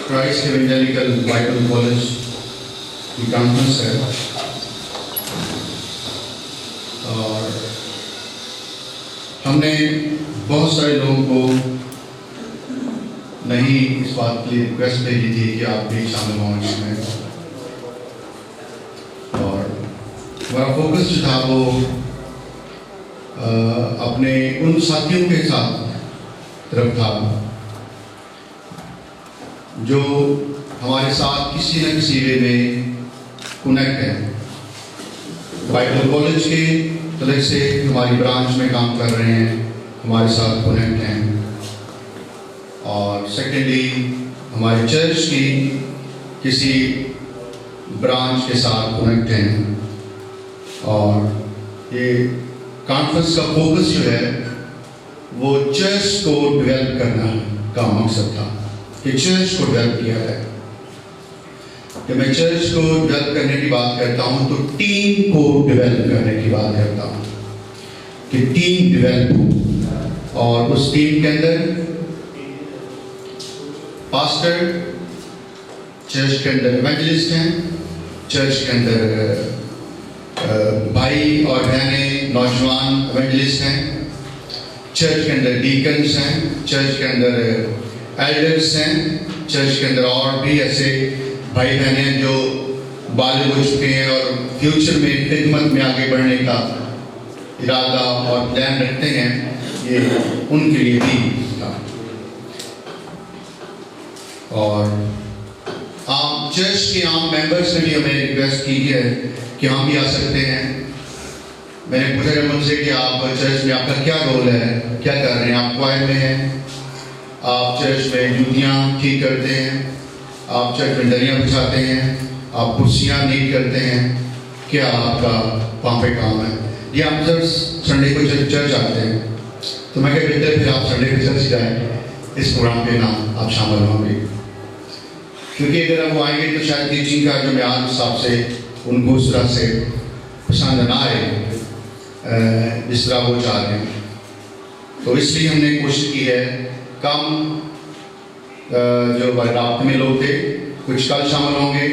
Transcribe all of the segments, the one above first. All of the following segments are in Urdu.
کرائسٹ ایونجیلیکل بائبل کالج کی کانفرنس ہے اور ہم نے بہت سارے لوگوں کو نہیں اس بات کی ریکویسٹ بھیجی تھی کہ آپ بھی شامل ہوں اس میں، اور ہمارا فوکس جو تھا وہ اپنے ان ساتھیوں کے ساتھ طرف تھا جو ہمارے ساتھ کسی نہ کسی وے میں کنیکٹ ہیں، بائبل کالج کے طرف سے ہماری برانچ میں کام کر رہے ہیں، ہمارے ساتھ کنیکٹ ہیں، اور سیکنڈلی ہماری چرچ کی کسی برانچ کے ساتھ کنیکٹ ہیں، اور یہ کانفرنس کا فوکس جو ہے وہ چرچ کو ڈیولپ کرنا کا مقصد تھا کہ چرچ کو ڈیولپ کیا جائے۔ جب میں چرچ کو ڈیولپ کرنے کی بات کرتا ہوں تو ٹیم کو ڈیولپ کرنے کی بات کرتا ہوں کہ ٹیم ڈیولپ ہو، اور اس ٹیم کے اندر پاسٹر، چرچ کے اندر ایونجلسٹ ہیں، چرچ کے اندر بھائی اور بہنیں نوجوان ایونجلسٹ ہیں، چرچ کے اندر ڈیکنز ہیں، چرچ کے اندر ایلڈرز ہیں، چرچ کے اندر اور بھی ایسے بھائی بہنیں جو بالغ ہو چکے ہیں اور فیوچر میں خدمت میں آگے بڑھنے کا ارادہ اور پلان رکھتے ہیں، یہ ان کے لیے بھی تھا۔ اور عام چرچ کے عام ممبرس نے بھی ہمیں ریکویسٹ کی ہے کہ ہم بھی آ سکتے ہیں۔ میں نے پوچھا مجھ سے کہ آپ چرچ میں آپ کا کیا رول ہے، کیا کر رہے ہیں؟ آپ کوائر میں ہیں، آپ چرچ میں جوتیاں ٹھیک کرتے ہیں، آپ چرچ میں دریاں بچھاتے ہیں، آپ کرسیاں نیٹ کرتے ہیں، کیا آپ کا وہاں پہ کام ہے؟ یہ ہم سب سنڈے کو چرچ آتے ہیں، تو میں کہ بہتر پھر آپ سنڈے کو چرچ جائیں، اس پروگرام پہ نہ آپ شامل ہوں گے، کیونکہ اگر وہ آئیں گے تو شاید ٹیچنگ کا جو معیار حساب سے ان کو اس طرح سے پسند نہ آئے جس طرح وہ چاہ رہے ہیں۔ تو اس لیے ہم نے کوشش کی ہے، کم جو رابطے میں لوگ تھے کچھ کل شامل ہوں گے،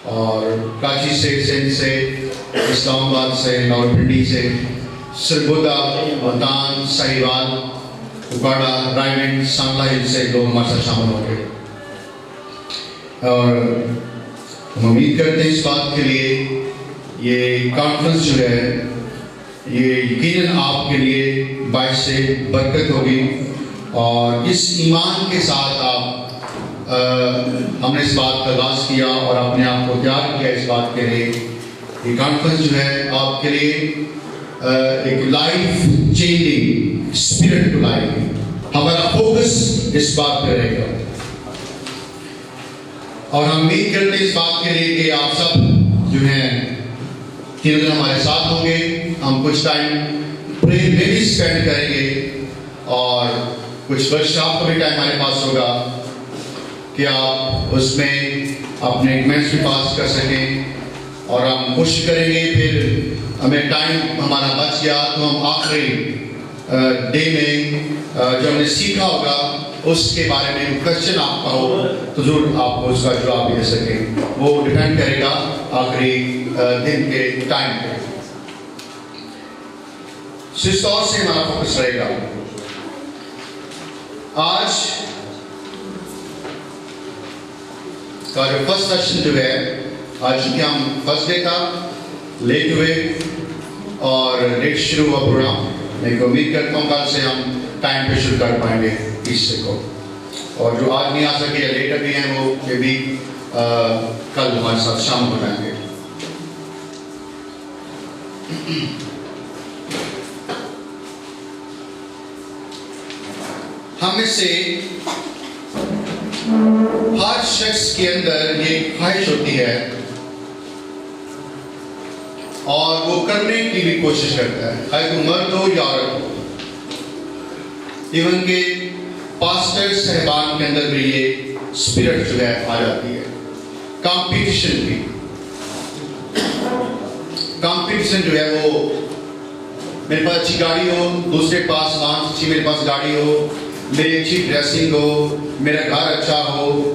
اور کراچی سے، سندھ سے، اسلام آباد سے، راولپنڈی سے، سرگودا، ملتان، ساہیوال، اکاڑا، رائے گنج، سانگلہ ہل سے لوگ ہمارے ساتھ شامل ہوں گے، اور ہم امید کرتے ہیں اس بات کے لیے یہ کانفرنس جو ہے یہ یقیناً آپ کے لیے باعث برکت ہوگی، اور اس ایمان کے ساتھ ہم نے اس بات کا آغاز کیا اور اپنے آپ کو تیار کیا اس بات کے لیے، یہ کانفرنس جو ہے آپ کے لیے ایک لائف چینجنگ اسپرٹ کو لائے گی۔ ہمارا فوکس اس بات پہ رہے گا، اور ہم امید کرتے ہیں اس بات کے لیے کہ آپ سب جو ہیں تین دن ہمارے ساتھ ہوں گے، ہم کچھ ٹائم پریئر میں بھی اسپینڈ کریں گے، اور کچھ ورکشاپ کا بھی ٹائم ہمارے پاس ہوگا کہ آپ اس میں اپنے کمنٹس بھی پاس کر سکیں، اور ہم کوشش کریں گے پھر ہمیں ٹائم ہمارا بچ گیا تو ہم آخری ڈے میں جو ہم نے سیکھا ہوگا اس کے بارے میں کوشچن آپ کا ہو تو ضرور آپ کو اس کا جواب دے سکیں، وہ ڈیپینڈ کرے گا آخری دن کے ٹائم پہ۔ اس طور سے ہمارا فوکس رہے گا۔ آج کا جو فرسٹ سیشن جو ہے، آج چونکہ ہم فرسٹ ڈے تھا، لیٹ ہوئے اور لیٹ شروع ہوا پروگرام، میں امید کرتا ہوں کل سے ہم ٹائم پہ شروع کر پائیں گے اس کو، اور جو آج نہیں آ سکے یا لیٹ بھی ہیں وہ بھی کل ہمارے ساتھ شامل ہو جائیں گے۔ ہم میں سے ہر شخص کے اندر یہ خواہش ہوتی ہے اور وہ کرنے کی بھی کوشش کرتا ہے، خواہ وہ مرد ہو یا عورت ہو، ایون کہ پاسٹر صاحبان کے اندر بھی یہ اسپرٹ جو ہے آ جاتی ہے، کمپٹیشن بھی، کمپٹیشن جو ہے وہ میرے پاس اچھی گاڑی ہو، دوسرے پاس اچھی میرے پاس گاڑی ہو، میری اچھی ڈریسنگ ہو، میرا گھر اچھا ہو،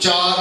4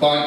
5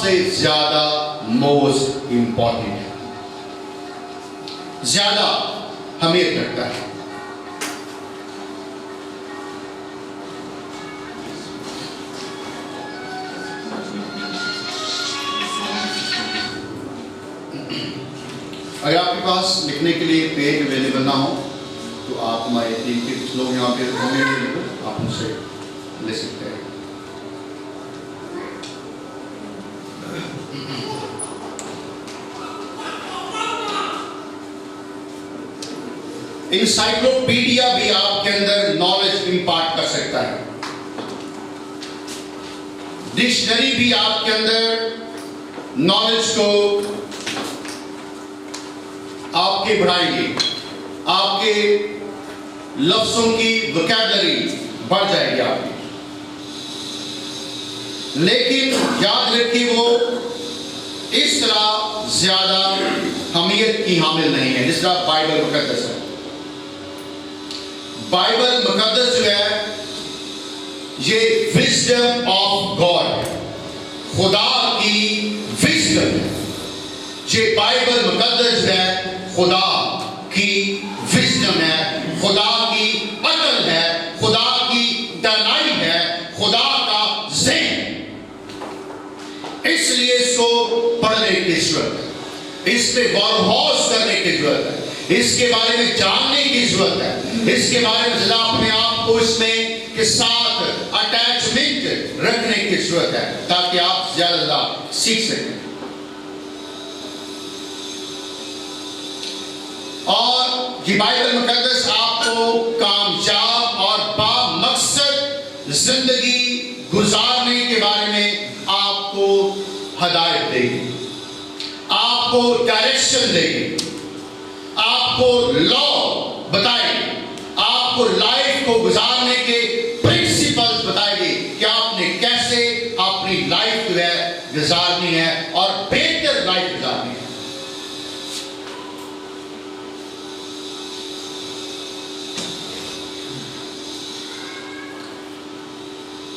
سے زیادہ موسٹ امپورٹنٹ ہے، زیادہ اہمیت رکھتا ہے۔ اگر آپ کے پاس لکھنے کے لیے پیج اویلیبل نہ ہو تو آپ ہمارے ٹیم کے کچھ لوگ یہاں پہ ہوں گے، آپ ان سے لے سکتے ہیں۔ انسائکلوپیڈیا بھی آپ کے اندر نالج امپارٹ کر سکتا ہے، ڈکشنری بھی آپ کے اندر نالج کو آپ کے بڑھائیں گے، آپ کے لفظوں کی وکیبلری بڑھ جائے گی آپ کی، لیکن یاد رکھیے وہ اس طرح زیادہ اہمیت کی حامل نہیں ہے جس طرح بائبل مقدس ہے۔ بائبل مقدس جو ہے یہ وزڈم آف گاڈ، خدا کی وزڈم ہے۔ یہ بائبل مقدس ہے خدا کی وزڈم ہے، خدا کی عقل ہے، خدا کی دانائی ہے، خدا کا ذہن۔ اس لیے اس کو پڑھنے کی ضرورت ہے، اس پہ غور و خوض کرنے کی ضرورت ہے، اس کے بارے میں جاننے کی ضرورت ہے، اس کے بارے میں زیادہ اپنے آپ کو اس میں کے ساتھ اٹیچمنٹ رکھنے کی ضرورت ہے تاکہ آپ زیادہ زیادہ سیکھ سکیں۔ اور یہ بائبل مقدس آپ کو کامیاب اور بامقصد زندگی گزارنے کے بارے میں آپ کو ہدایت دے گی، آپ کو ڈائریکشن دے گی، آپ کو لا بتائے گی، آپ کو لائف کو گزارنے کے پرنسپلز بتائے گی کہ آپ نے کیسے اپنی لائف جو ہے گزارنی ہے اور بہتر لائف گزارنی ہے۔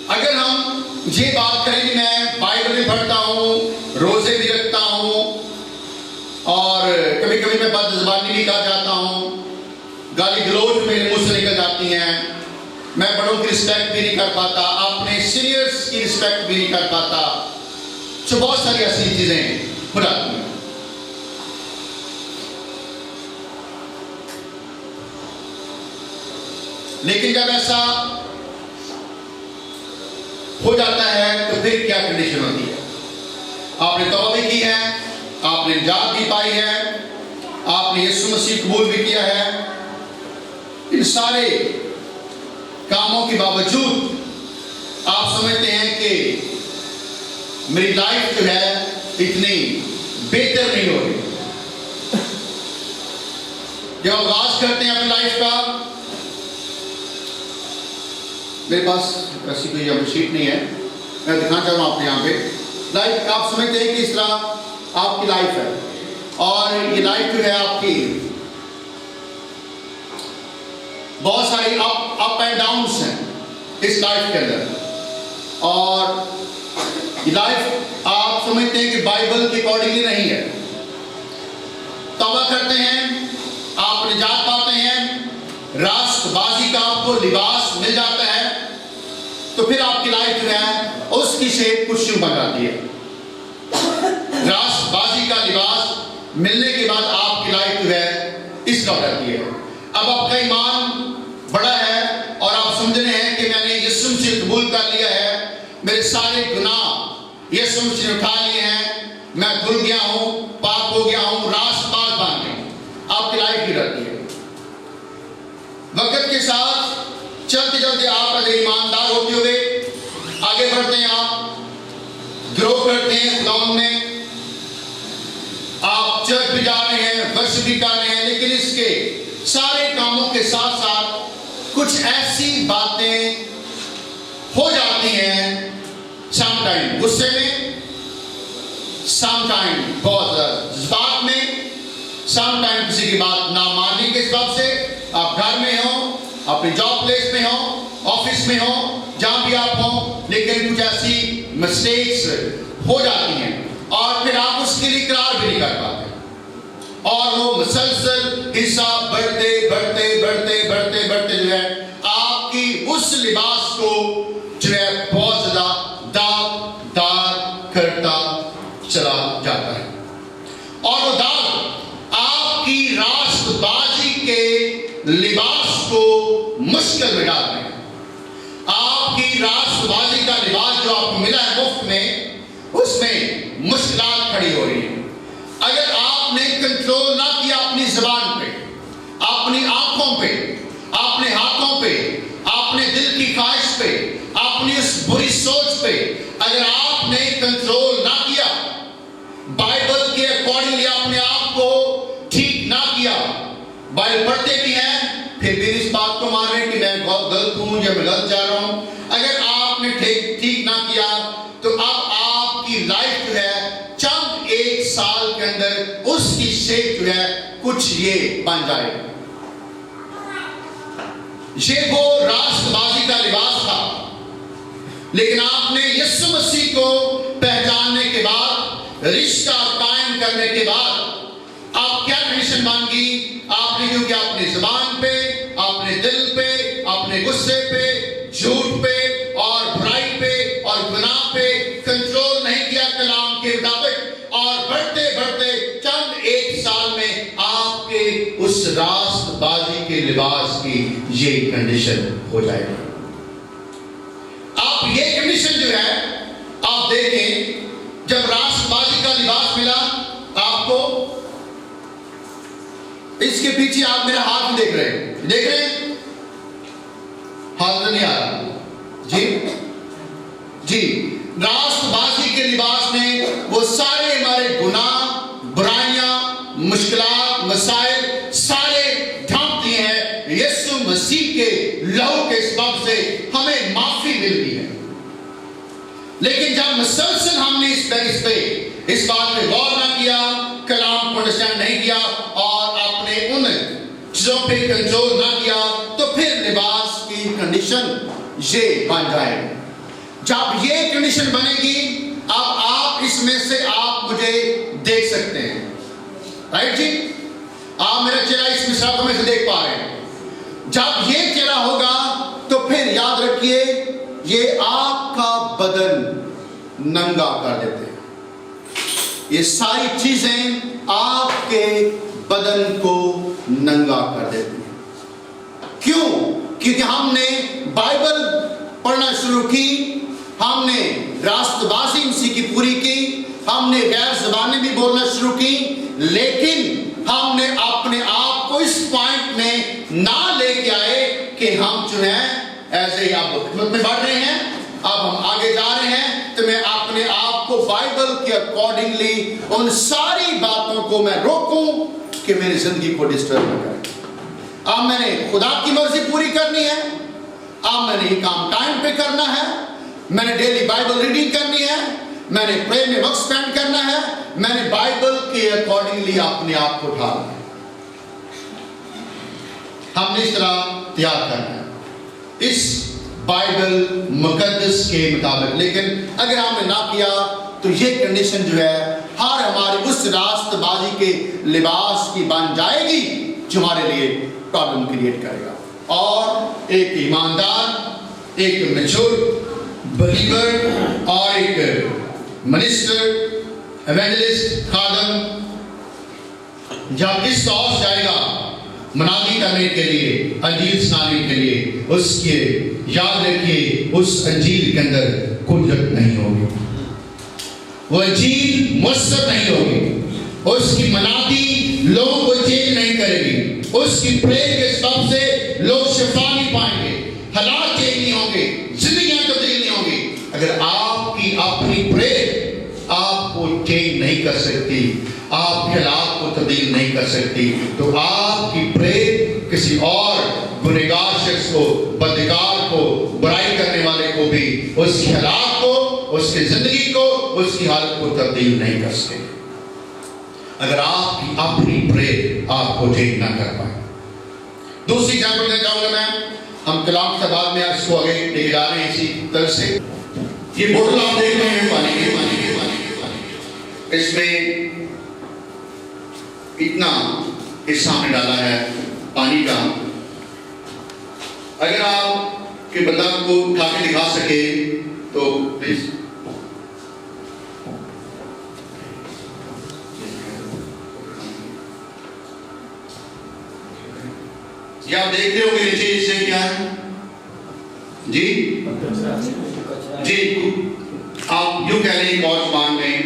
اگر ہم یہ بات کریں کہ میں بائبل بھی پڑھتا ہوں، روزے بھی رکھتا ہوں، اور کبھی کبھی میں بد زبانی بھی کر جاتا ہوں، گالی گلوچ میرے منہ سے نکل جاتی ہیں، میں بڑوں کی رسپیکٹ بھی نہیں کر پاتا، اپنے سینئرز کی رسپیکٹ بھی نہیں کر پاتا، تو بہت ساری ایسی چیزیں ہو جاتی ہیں۔ لیکن جب ایسا ہو جاتا ہے تو پھر کیا کنڈیشن ہوتی ہے؟ آپ نے توبہ بھی کی ہے، آپ نے نجات بھی پائی ہے، آپ نے یسوع مسیح قبول بھی کیا ہے، ان سارے کاموں کے باوجود آپ سمجھتے ہیں کہ میری لائف جو ہے اتنی بہتر نہیں ہو رہی۔ جب آغاز کرتے ہیں اپنی لائف کا، میرے پاس ایسی کوئی یہاں شیٹ نہیں ہے، میں دکھانا چاہوں آپ کو یہاں پہ لائف۔ آپ سمجھتے ہیں کہ اس طرح آپ کی لائف ہے، اور یہ لائف جو ہے آپ کی بہت ساری اپ اینڈ ڈاؤنس ہیں اس لائف کے اندر، اور یہ لائف آپ سمجھتے ہیں کہ بائبل کے اکارڈنگلی نہیں ہے۔ توبہ کرتے ہیں، آپ نجات پاتے ہیں، راست بازی کا آپ کو لباس مل جاتا ہے، تو پھر آپ کی لائف جو ہے اس کی شیپ کچھ یوں بن جاتی ہے۔ راست بازی کا لباس ملنے کے بعد آپ کی لائف جو ہے اس کا ہو جاتی ہے۔ اب آپ کا ایمان بڑا ہے اور آپ سمجھ رہے ہیں کہ میں نے یسوع سے قبول کر لیا ہے، میرے سارے گناہ یسوع سے اٹھا لیے ہیں، میں دھل گیا ہوں، پاک ہو گیا ہوں، راست باز بن گیا ہوں، آپ کی لائف کی رہتی ہے۔ وقت کے ساتھ چلتے چلتے آپ اگر ایماندار ہوتے ہوئے آگے بڑھتے ہیں، آپ گرو کرتے ہیں خداوند میں، آپ چرچ بھی جا رہے ہیں، ورشپ بھی کر رہے ہیں، لیکن اس کے سارے کاموں کے ساتھ ساتھ کچھ ایسی باتیں ہو جاتی ہیں، سم ٹائم غصے میں، سم ٹائم بہت جذبات میں، سم ٹائم کسی کی بات نہ ماننے کے سبب سے، آپ گھر میں ہوں، اپنی جاب پلیس میں ہوں، آفس میں ہوں، جہاں بھی آپ ہوں، لیکن کچھ ایسی مسٹیکس ہو جاتی ہیں اور پھر آپ اس کے لیے اقرار بھی نہیں کر پاتے اور وہ مسلسل حصہ بڑھتے بڑھتے بڑھتے بڑھتے بڑھتے جو ہے آپ کی اس لباس کو جو ہے بہت زیادہ داغ دار کرتا چلا جاتا ہے اور وہ داغ آپ کی راست بازی کے لباس کو مشکل میں ڈال رہے ہیں. آپ کی راست بازی کا لباس جو آپ کو ملا ہے مفت میں, اس میں مشکلات کھڑی ہو رہی ہیں. اگر آپ نے کنٹرول نہ کیا اپنی زبان پہ, اپنی آنکھوں پہ, اپنے ہاتھوں پہ, اپنے دل کی خواہش پہ, اپنی اس بری سوچ پہ اگر آپ نے کنٹرول نہ کیا, بائبل کے اکارڈنگلی اپنے آپ کو ٹھیک نہ کیا, بائبل پڑھتے بھی ہیں پھر بھی اس بات کو مان رہے ہیں کہ میں بہت غلط ہوں یا میں غلط جا رہا ہوں, اگر آپ نے ٹھیک نہ کیا تو اب آپ کی لائف جو ہے چند ایک سال کے اندر اس کی شیپ جو ہے کچھ یہ بن جائے. یہ وہ راست بازی کا لباس تھا, لیکن آپ نے یسوع مسیح کو پہچاننے کے بعد, رشتہ قائم کرنے کے بعد آپ کیا کنڈیشن بن گئی؟ آپ نے کیونکہ اپنی زبان پہ, اپنے دل پہ, اپنے غصے پہ, جھوٹ پہ اور برائی پہ اور گناہ پہ کنٹرول نہیں کیا کلام کے مطابق, اور بڑھتے بڑھتے چند ایک سال میں آپ کے اس راست بازی کے لباس کی یہ کنڈیشن ہو جائے گی. آپ یہ کنڈیشن جو ہے آپ دیکھیں, جب راست بازی کا لباس ملا آپ کو, اس کے پیچھے آپ میرا ہاتھ دیکھ رہے ہیں, ہاتھ نہیں آ رہا جی, راست بازی کے لباس نے وہ سارے ہمارے گناہ, برائیاں, مشکلات, مسائل سارے ڈھانپ دیے ہیں. یسوع مسیح کے لہو کے سبب سے ہمیں معافی مل گئی ہے. لیکن جب مسلسل ہم نے اس بات پہ غور نہ کیا, کلام کو انڈرسٹینڈ نہیں کیا اور اپنے ان چیزوں پہ کنٹرول نہ کیا, تو پھر لباس کی کنڈیشن یہ بن جائے. جب یہ کنڈیشن بنے گی, اب آپ اس میں سے آپ مجھے دیکھ سکتے ہیں, رائٹ جی, آپ میرا چہرہ اس مثال میں سے دیکھ پا رہے ہیں. جب یہ چہرہ ہوگا تو پھر یاد رکھیے یہ آپ کا بدن ننگا کر دیتے ہیں. یہ ساری چیزیں آپ کے بدن کو ننگا کر دیتی ہیں. کیوں؟ کیونکہ ہم نے بائبل پڑھنا شروع کی, ہم نے راست بازی اسی کی پوری کی, ہم نے غیر زبانیں بھی بولنا شروع کی, لیکن ہم نے اپنے آپ کو اس پوائنٹ میں نہ لے کے آئے کہ ہم جو ہیں ایسے ہی آپ حکمت میں بڑھ رہے ہیں, اب ہم آگے جا رہے ہیں, تو میں اپنے آپ کو بائبل کے اکارڈنگلی ان ساری باتوں کو میں روکوں کہ میری زندگی کو ڈسٹرب نہ کرے. اب میں نے خدا کی مرضی پوری کرنی ہے, اب میں نے یہ کام ٹائم پہ کرنا ہے, میں نے ڈیلی بائبل ریڈنگ کرنی ہے, میں نے پرے میں وقت سپینڈ کرنا ہے, میں نے بائبل کے اکارڈنگلی اپنے آپ کو ڈھالنا ہے. ہم نے اس طرح تیار کرنا ہے اس بائبل مقدس کے مطابق. لیکن اگر ہم نے نہ کیا تو یہ کنڈیشن جو ہے ہر ہماری اس راست بازی کے لباس کی بن جائے گی جو ہمارے لیے پرابلم کریٹ کرے گا. اور ایک ایماندار, ایک میچور بلیور اور ایک منسٹر, ایونجلسٹ, خادم جب اس طور سے جائے گا منادی کرنے کے لیے, انجیل سنانے کے لیے, اس کے یاد رکھیے اس انجیل کے اندر قدرت نہیں ہوگی, وہ انجیل مؤثر نہیں ہوگی, اس کی منادی لوگوں کو چینج نہیں کرے گی, اس کی پرے کے سبب سے لوگ شفا نہیں پائیں گے, حالات چینج نہیں ہوں گے, زندگیاں تبدیل نہیں ہوں گی. اگر آپ کی اپنی پرے آپ کو چینج نہیں کر سکتی, آپ کے حالات کو تبدیل نہیں کر سکتی, تو آپ کی پرے کسی اور گنہگار شخص کو, بدکار کو, برائی کرنے والے کو بھی اس کے حالات کو, اس کی زندگی کو, اس کی حالت کو تبدیل نہیں کر سکتے اگر آپ کی اپنی پرے آپ کو چینج نہ کر پائے. دوسری ایگزامپل دینا چاہوں گا میں, ہم کلام کے بعد میں اس کو آگے لے کے جا رہے ہیں اسی طرح سے. یہ بوتل آپ دیکھ رہے ہیں پانی کے اس میں اتنا حصہ میں ڈالا ہے پانی کا. اگر آپ کے بندہ کو اٹھا کے دکھا سکے تو پلیز. یہ آپ دیکھ رہے ہو کہ نیچے اس سے کیا ہے جی جی آپ یوں کہہ لیں ایک اور زبان میں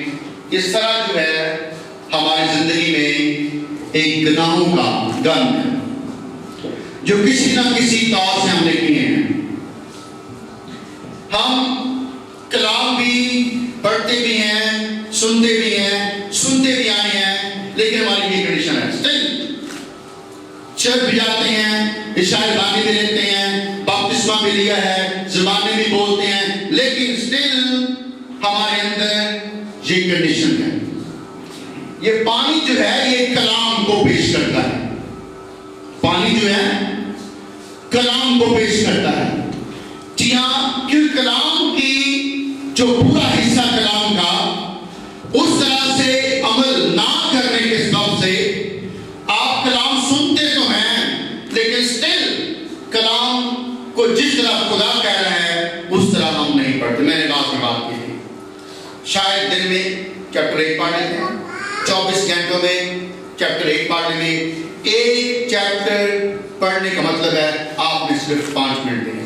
اس طرح جو ہے ہماری زندگی میں ایک گناہوں کا گند ہے جو کسی نہ کسی طور سے ہم نے کیے ہیں. ہم کلام بھی پڑھتے بھی ہیں, سنتے بھی آئے ہیں, لیکن ہماری یہ کنڈیشن ہے اسٹل چرچ بھی جاتے ہیں, عشاء بانی بھی لیتے ہیں, بپتسمہ بھی لیا ہے, زبانیں بھی بولتے ہیں, لیکن اسٹل ہمارے اندر یہ کنڈیشن ہے. یہ پانی جو ہے یہ کلام کو پیش کرتا ہے. پانی جو ہے کلام کو پیش کرتا ہے. جی ہاں, کیونکہ کلام کی جو پورا حصہ کلام کا اس طرح سے عمل نہ کرنے کے سبب سے آپ کلام سنتے تو ہیں, لیکن سٹل کلام کو جس طرح خدا کہہ رہا ہے اس طرح ہم نہیں پڑھتے. میں نے بات کی تھی, شاید دن میں چیپٹر 1 پڑھ لیتے ہیں, 24 گھنٹوں میں چیپٹر 1 پڑھ لیں گے. ایک چیپٹر پڑھنے کا مطلب ہے آپ نے صرف 5 منٹ دیے.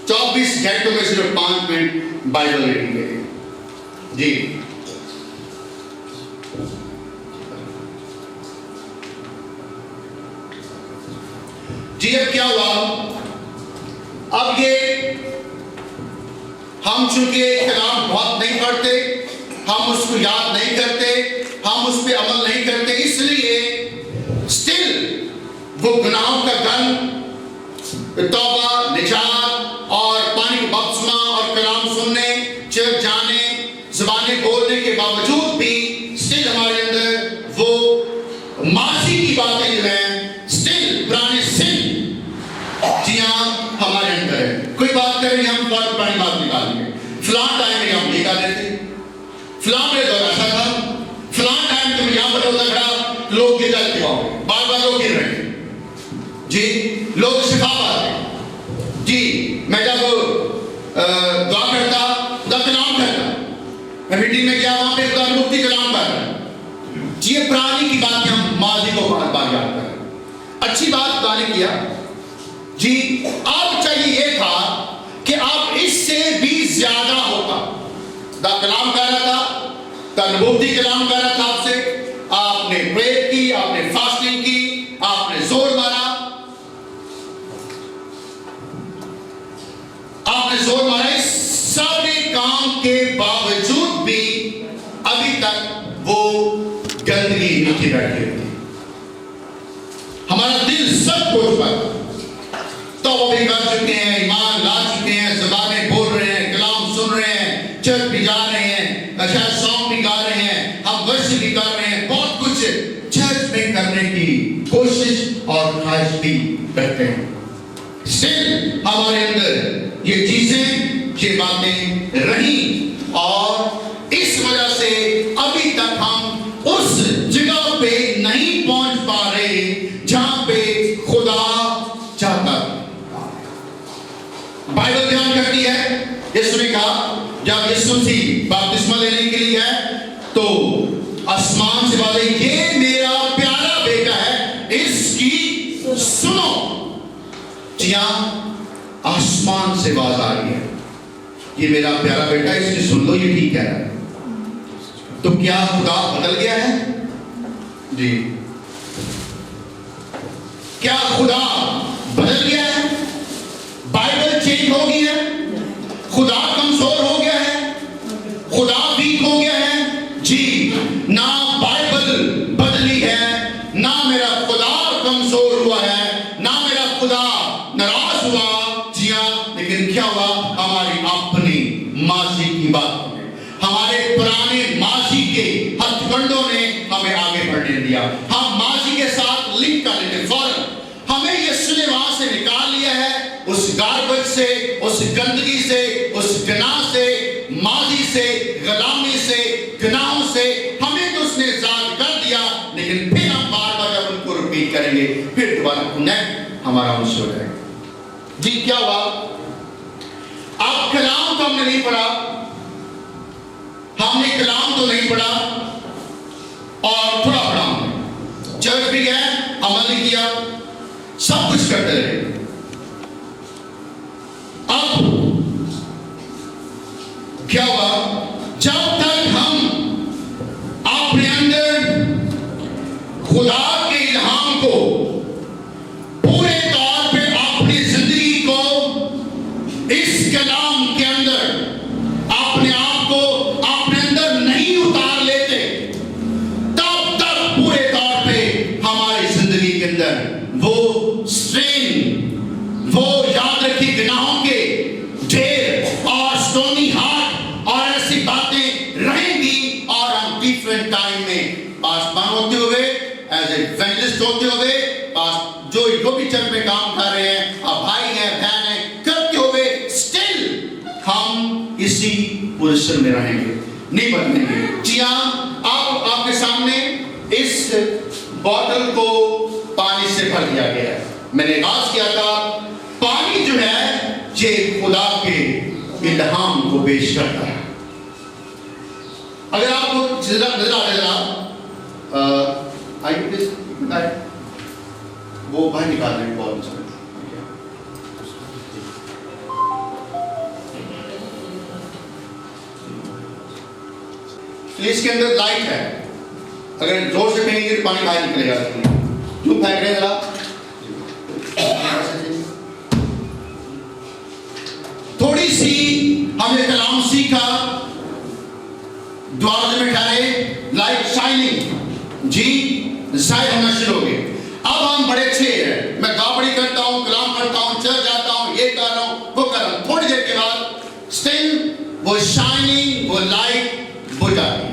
24 گھنٹوں میں صرف 5 منٹ بائبل ریڈنگ کریں. جی جی اب کیا ہوا, اب یہ ہم چونکہ کلام بہت نہیں پڑھتے, ہم اس کو یاد نہیں کرتے, ہم اس پہ عمل نہیں کرتے, اس لیے اسٹل وہ گناہوں کا گن, توبہ, نجات اور پانی کا بپتسمہ اور کلام سننے, چرچ جانے, زبانیں بولنے کے باوجود بھی اسٹل ہمارے اندر وہ ماضی کی باتیں جو ہیں اسٹل پرانے سن جی ہاں ہمارے اندر ہے. کوئی بات کریں گے ہم بہت پرانی بات نکالیں گے, فلاں ٹائم میں ہم یہ کر لیتے, فلاں میرے دور ایسا تھا, فلاں ٹائم تم یہاں پر ہوتا کھڑا لوگ گر جاتے ہو, بار بار لوگ گر رہے ہیں جی, لوگ شفا پاتے ہیں جی. میں جب دعا کرتا, خدا کلام کرتا, میں میٹنگ میں گیا وہاں پہ خدا مفتی کلام کر رہا ہے جی. یہ پرانی کی بات ہم ماضی کو بار بار یاد کر رہے ہیں. اچھی بات خدا نے کیا جی. اب چاہیے یہ تھا کہ آپ اس سے بھی زیادہ ہوتا. خدا کلام کر رہا تھا, نبوتی کلام کر رہا تھا آپ سے, آپ نے پریئر کی, آپ نے فاسٹنگ کی, آپ نے زور مارا, اس سارے کام کے باوجود بھی ابھی تک وہ گندگی نیچے بیٹھی ہوتی. ہمارا دل سب ہو چکا, توبہ بھی کر چکے ہیں, ایمان لا چکے ہیں, زبانیں بول رہے ہیں, کلام سن رہے ہیں, چرچ بھی جا رہے ہیں, اچھا سانگ بھی گا رہے ہیں, ہم ورشپ بھی کر رہے ہیں, بہت کچھ چرچ میں کرنے کی کوشش اور خواہش بھی کرتے ہیں. اسٹل ہمارے اندر یہ چیزیں, یہ باتیں رہیں, اور اس وجہ سے ابھی تک ہم اس جگہ پہ نہیں پہنچ پا رہے جہاں پہ خدا چاہتا. بائبل بیان کرتی ہے, یسوع نے کہا جب یسوع مسیح بپتسمہ لینے کے لیے ہے تو آسمان سے بات آئی, یہ میرا پیارا بیٹا ہے, اس کی سنو. جی ہاں, آسمان سے آواز آ رہی ہے, یہ میرا پیارا بیٹا ہے, اس کی سن لو, یہ ٹھیک کہہ رہا ہے. تو کیا خدا بدل گیا ہے جی؟ کیا خدا بدل گیا ہے؟ بائبل چینج ہو گئی ہے؟ خدا کمزور ہو گیا ہے؟ خدا ویک ہو گیا ہے؟ جی نہ بائبل بدلی ہے, نہ میرا خدا کمزور ہوا ہے, نہ میرا خدا ناراض ہوا. جی ہاں, لیکن کیا ہوا, ہماری اپنی ماضی کی بات, ہمارے پرانے ماضی کے ہتھ کنڈوں نے ہمیں آگے بڑھنے دیا. ہم ماضی کے ساتھ لنک کر لیتے فوراً. ہمیں یسوع نے وہاں سے نکال لیا ہے, اس گاربیج سے, اس گندگی سے, اس گناہ سے, ماضی سے, غلامی سے, کریں گے, پھر دوبارہ کنیکٹ ہمارا ان سے ہو جائے گا. جی کیا ہوا؟ اب کلام تو ہم نے نہیں پڑھا, ہم نے کلام تو نہیں پڑھا اور تھوڑا پڑھا ہم نے, چرچ بھی گئے, عمل نہیں کیا, سب کچھ کرتے رہے. اب کیا ہوا؟ جب تک ہم اپنے اندر خدا کے الہام کو پورے طور پہ اپنی زندگی کو اس کلام کے اندر اپنے آپ کو اپنے اندر نہیں اتار لیتے, تب تک پورے طور پہ ہماری زندگی کے اندر وہ سٹرین, وہ یاد رکھی گناہوں کے ڈھیر اور سٹونی ہارٹ اور ایسی باتیں رہیں گی, اور ہم ڈیفرنٹ ٹائم میں پاسبان ہوتے ہوئے, ایز اے ایونجلسٹ ہوتے ہوئے, جو بھی چرچ میں کام کر رہے ہیں, آپ بھائی ہیں بہن ہیں, کرتے ہوئے اسٹل ہم اسی پوزیشن میں رہیں گے, نہیں بدلیں گے. جی ہاں, آپ کے سامنے اس بوتل کو پانی سے بھر دیا گیا ہے. میں نے آغاز کیا تھا, پانی جو ہے یہ خدا کے الہام کو پیش کرتا ہے. اگر آپ کو نظر آئیے پلیز بتائیں, وہ باہر نکال رہے ہیں بال میں. اس کے اندر لائٹ ہے, اگر زور سے پھینکیں گے تو پانی باہر نکلے گا. کیوں پھینک رہے ہیں ذرا؟ تھوڑی سی ہم نے کلام سیکھا, دروازے میں ٹھہرے, لائٹ شائننگ جی ظاہر ہونا شروع ہو گئی. اب ہم بڑے اچھے ہیں, میں گاوڑی کرتا ہوں, کلام پڑھتا ہوں, چرچ جاتا ہوں, یہ کر رہا ہوں, وہ کر رہا ہوں. تھوڑی دیر کے بعد اسٹل وہ شائننگ, وہ لائٹ بجھ جاتی ہے.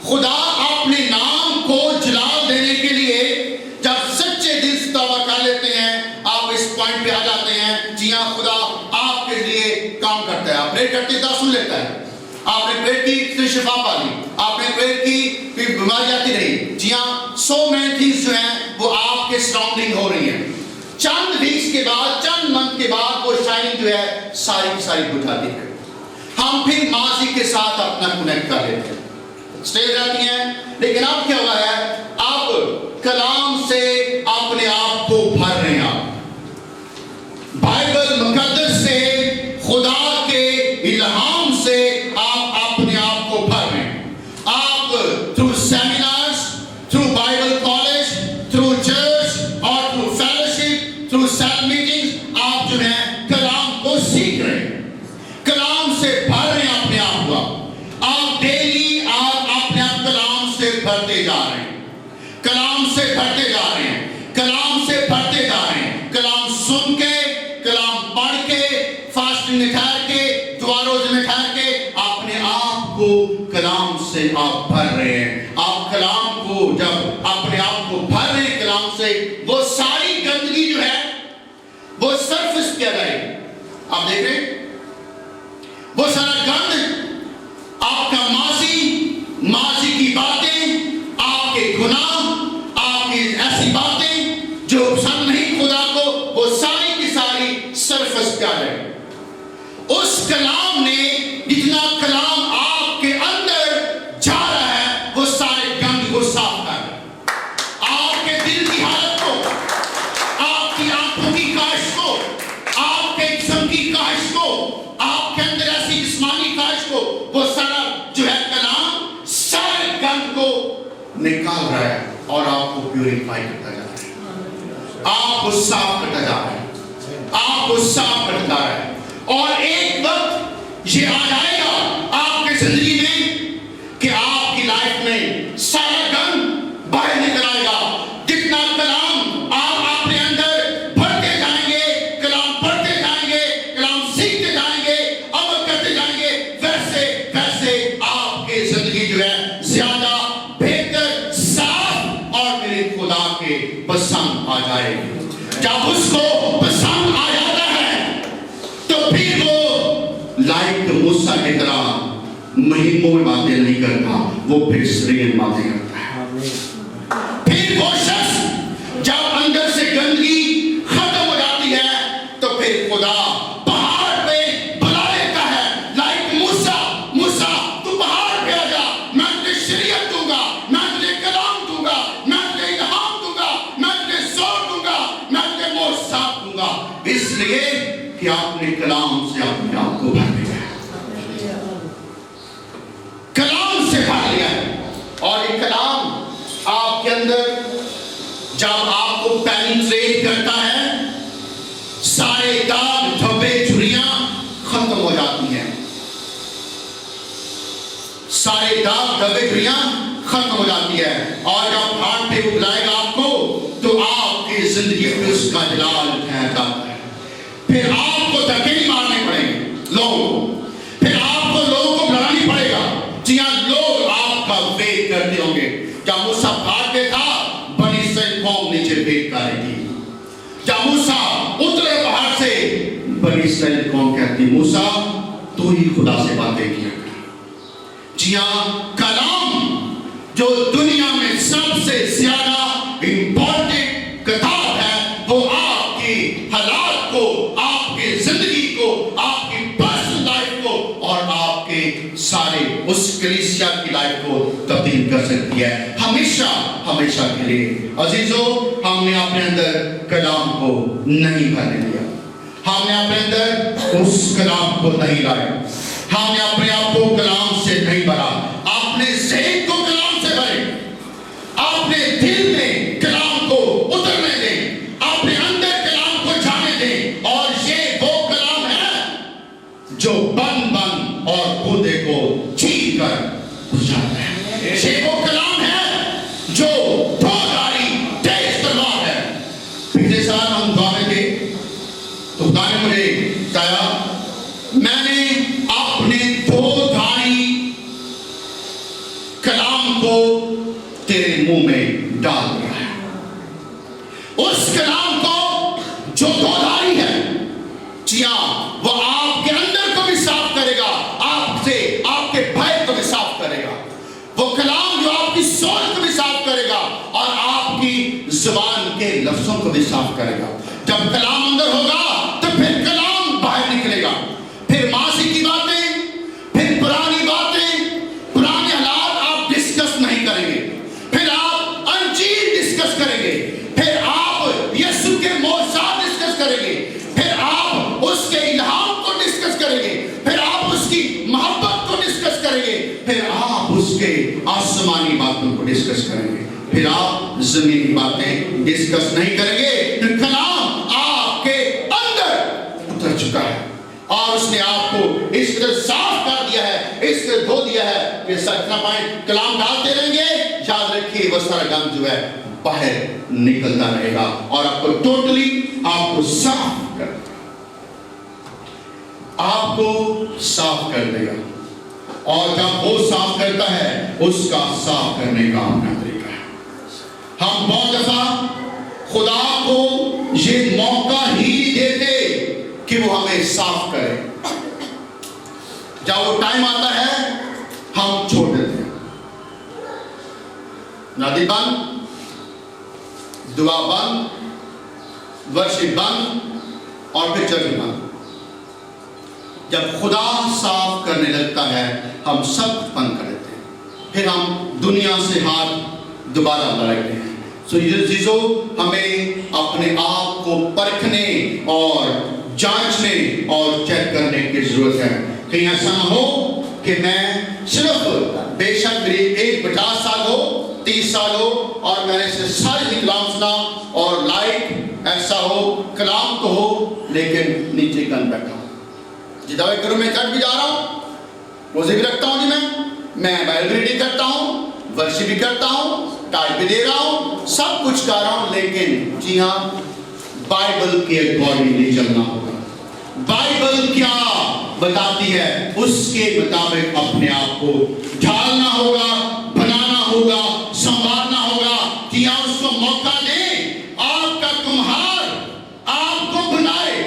خدا اپنے نام کو جلال دینے کے لیے جب سچے دل سے توبہ کر لیتے ہیں, آپ اس پوائنٹ پہ آ جاتے ہیں, جی ہاں خدا آپ کے لیے کام کرتا ہے. آپ پریئر کرتے تو سن لیتا ہے. آپ نے پریئر کی تو شفا پا لی, آپ نے پریئر کی پھر بیماری آتی رہی. جی ہاں, سو مینی تھنگس جو ہیں وہ آپ کے سراؤنڈنگ ہو رہی ہیں. چند ویکس کے بعد, چند منتھ کے بعد وہ شائننگ جو ہے ساری کی ساری بجھ جاتی ہے. ہم پھر ماضی کے ساتھ اپنا کنیکٹ کر لیتے ہیں, اسٹیج رہتی ہیں. لیکن اب کیا ہوا ہے, آپ کلام سے اپنے آپ کو بھر رہے ہیں. آپ بائبل مقدس سے, خدا کے الہام سے آپ اپنے آپ کو بھر رہے ہیں. آپ through seminars, through Bible college, through church اور through fellowship, through cell meetings, آپ جو ہیں کلام کو سیکھ رہے ہیں, کلام سے بھر رہے ہیں اپنے آپ کو. آپ ڈیلی آپ اپنے آپ کلام سے بھرتے جا رہے ہیں, کلام سے بھرتے جا رہے ہیں, کلام سے بھرتے جا رہے ہیں. کلام سن کے, کلام پڑھ کے, فاسٹنگ میں ٹھہر کے, دعا روزے میں ٹھہر کے, اپنے آپ کو کلام سے آپ بھر رہے ہیں. آپ کلام کو جب اپنے آپ کو بھر رہے ہیں کلام سے, وہ ساری گندگی جو ہے وہ سرفس کیا جائے گی. آپ دیکھ رہے ہیں وہ سارا گند, آپ کا ماضی کی باتیں, آپ کے گناہ, آپ کی ایسی باتیں جو پسند نہیں خدا کو, وہ ساری کی ساری سرفس کیا جائے. اس کلام نے جتنا کلام آپ کے اندر جا رہا ہے وہ سارے گند کو صاف کر رہا ہے. آپ کے دل کی حالت کو, آپ کی آنکھوں کی کاش کو, آپ کے جسم کی کاش کو, آپ کے اندر ایسی جسمانی کاش کو, وہ سارا جو ہے کلام سارے گند کو نکال رہا ہے اور آپ کو پیوریفائی کرتا جا رہا ہے, آپ کو صاف کرتا جا رہا ہے, آپ کو صاف کرتا جا رہا ہے. اور ایک وقت یہ آ جائے گا آپ کی زندگی میں کہ آپ کی لائف میں سارا گند باہر نکل آئے گا. جتنا کلام آپ اپنے اندر بھرتے جائیں گے, کلام پڑھتے جائیں گے, کلام سیکھتے جائیں گے, عمل کرتے جائیں گے, ویسے ویسے آپ کی زندگی جو ہے زیادہ بہتر, صاف اور میرے خدا کے پسند آ جائے گی. جب اس کو پسند آ جاتا ہے تو پھر وہ لائٹ موسیٰ کی طرح مہموں میں باتیں نہیں کرتا, وہ پھر سرین باتیں کرتا ہے. پھر وہ شخص لیے کہ آپ نے کلام سے اپنے آپ کو بھر لیا ہے، کلام سے بھر لیا ہے. اور یہ کلام آپ کے اندر جب آپ کو پینیٹریٹ کرتا ہے، سارے داغ دھبے جھریاں ختم ہو جاتی ہیں، سارے داغ دھبے جھریاں ختم ہو جاتی ہے. اور جب ہاتھ پہ بلائے گا آپ کو تو آپ کی زندگی میں اس کا جلال ٹھہر جاتا ہے. پھر آپ کو دھکے نہیں مارنے پڑیں گے لوگوں کو، پھر آپ کو لوگوں کو بلانا پڑے گا. جی ہاں، لوگ آپ کا ویٹ کرتے ہوں گے. جب موسیٰ پہاڑ پہ تھا، بنی اسرائیل قوم نیچے ویٹ کر رہی تھی. جب موسیٰ اترے پہاڑ سے، بنی اسرائیل قوم کہتی موسیٰ تو ہی خدا سے باتیں کیا کر. جی ہاں، کلام جو دنیا میں سب سے زیادہ امپورٹنٹ کتاب ہے، وہ آپ کی حالات کو، آپ کی زندگی کو، آپ کی پرسنل لائف کو اور آپ کے سارے اس کلیسیا کی لائف کو تبدیل کر سکتی ہے، ہمیشہ ہمیشہ کے لیے. عزیزو، ہم نے اپنے اندر کلام کو نہیں بھرنے دیا، ہم نے اپنے اندر اس کلام کو نہیں لائے، ہم نے اپنے آپ کو کلام سے نہیں بھرا. اپنے ذہن کو کلام سے بھرے، اپنے دل میں کلام کو اترنے دیں، اپنے اندر کلام کو جانے دیں. اور یہ وہ کلام ہے جو بن بن اور گودے کو چھین کر گزارتا ہے. یہ وہ کلام ہے جو دو دھاری تیز تلوار ہے. پچھلے سال ہم دعا میں تھے تو خدا نے مجھے بتایا، میں نے اپنے دو دھاری کلام کو تیرے منہ میں ڈال دیا ہے. اس کلام کو جو دو دھاری ہے، جی ہاں، وہ آپ کے اندر کو بھی صاف کرے گا، آپ سے آپ کے بھائی کو بھی صاف کرے گا. وہ کلام جو آپ کی سوچ کو بھی صاف کرے گا اور آپ کی زبان کے لفظوں کو بھی صاف کرے گا. جب کلام اندر ہوگا تو پھر کلام باہر نکلے گا. پھر ماضی کی باتیں، پھر پرانی باتیں، پرانے حالات آپ ڈسکس نہیں کریں گے. پھر آپ انجیل ڈسکس کریں گے، پھر آپ یسوع کے معجزات ڈسکس کریں گے، پھر آپ اس کے الہام کو ڈسکس کریں گے، پھر آپ اس کی محبت کو ڈسکس کریں گے، پھر آپ اس کے آسمانی باتوں کو ڈسکس کریں گے، پھر آپ زمینی باتیں ڈسکس نہیں کریں گے. پھر کلام آپ کے اندر اتر چکا ہے اور اس نے آپ کو اس طرح صاف کر دیا ہے، اس طرح دھو دیا ہے کہ سکنا پائیں. کلام ڈالتے رہیں گے، یاد رکھیے وہ سارا گند جو ہے باہر نکلتا رہے گا اور آپ کو ٹوٹلی آپ کو صاف کر دے گا، آپ کو صاف کر دے گا. اور جب وہ صاف کرتا ہے، اس کا صاف کرنے کا اپنا طریقہ ہے. ہم بہت دفعہ خدا کو یہ موقع ہی دیتے کہ وہ ہمیں صاف کرے. جب وہ ٹائم آتا ہے ہم چھوڑ دیتے ہیں، نادی بند، دعا بند، ورشپ بند اور پھر چرچ بند. جب خدا صاف کرنے لگتا ہے ہم سب بند کر دیتے ہیں، پھر ہم دنیا سے ہاتھ دوبارہ لڑتے ہیں. سو عزیزو، ہمیں اپنے آپ کو پرکھنے اور جانچنے اور چیک کرنے کی ضرورت ہے. کہیں ایسا نہ ہو کہ میں صرف بے شک میری 50 سال ہو، 30 سال ہو اور میں نے سے ساری کلام سنا اور لائک ایسا ہو، کلام تو ہو لیکن نیچے گن بیٹھا ہوں. جی دعوے کروں میں چرچ بھی جا رہا ہوں، روزے بھی رکھتا ہوں، جی میں بائبل بھی ریڈنگ کرتا ہوں، ورشپ بھی کرتا ہوں، ٹائپ بھی دے رہا ہوں، سب کچھ کر رہا ہوں، لیکن جی ہاں بائبل کے اکارڈنگ نہیں چلنا ہوگا. بائبل کیا بتاتی ہے اس کے مطابق اپنے آپ کو ڈھالنا ہوگا، بنانا ہوگا، سنوارنا ہوگا. جی ہاں، اس کو موقع دیں، آپ کا کمہار آپ کو بنائے،